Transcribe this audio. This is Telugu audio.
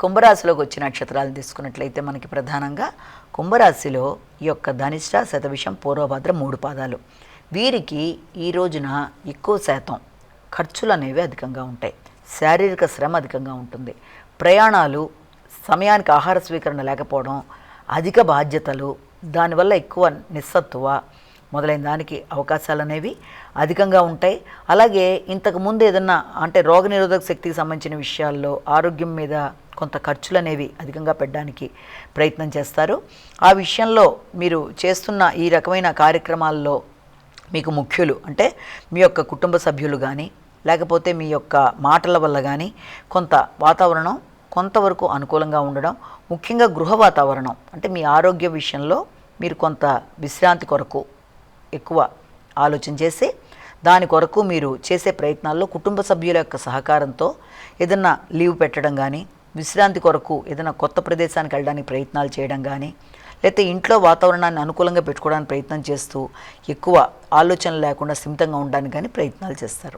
కుంభరాశిలోకి వచ్చే నక్షత్రాలను తీసుకున్నట్లయితే మనకి ప్రధానంగా కుంభరాశిలో ఈ యొక్క ధనిష్ట, శతభిషం, పూర్వభద్ర 3 పాదాలు. వీరికి ఈ రోజున ఎక్కువ శాతం ఖర్చులు అనేవి అధికంగా ఉంటాయి. శారీరక శ్రమ అధికంగా ఉంటుంది. ప్రయాణాలు, సమయానికి ఆహార స్వీకరణ లేకపోవడం, అధిక బాధ్యతలు, దానివల్ల ఎక్కువ నిస్సత్తువ మొదలైన దానికి అవకాశాలు అనేవి అధికంగా ఉంటాయి. అలాగే ఇంతకుముందు ఏదన్నా అంటే రోగనిరోధక శక్తికి సంబంధించిన విషయాల్లో ఆరోగ్యం మీద కొంత ఖర్చులు అనేవి అధికంగా పెట్టడానికి ప్రయత్నం చేస్తారు. ఆ విషయంలో మీరు చేస్తున్న ఈ రకమైన కార్యక్రమాల్లో మీకు ముఖ్యులు అంటే మీ యొక్క కుటుంబ సభ్యులు కానీ లేకపోతే మీ యొక్క మాటల వల్ల కానీ కొంత వాతావరణం కొంతవరకు అనుకూలంగా ఉండడం, ముఖ్యంగా గృహ వాతావరణం అంటే మీ ఆరోగ్య విషయంలో మీరు కొంత విశ్రాంతి కొరకు ఎక్కువ ఆలోచన చేసి దాని కొరకు మీరు చేసే ప్రయత్నాల్లో కుటుంబ సభ్యుల యొక్క సహకారంతో ఏదన్నా లీవ్ పెట్టడం కానీ, విశ్రాంతి కొరకు ఏదైనా కొత్త ప్రదేశానికి వెళ్ళడానికి ప్రయత్నాలు చేయడం కానీ, లేకపోతే ఇంట్లో వాతావరణాన్ని అనుకూలంగా పెట్టుకోవడానికి ప్రయత్నం చేస్తూ ఎక్కువ ఆలోచన లేకుండా స్థిమితంగా ఉండడానికి కానీ ప్రయత్నాలు చేస్తారు.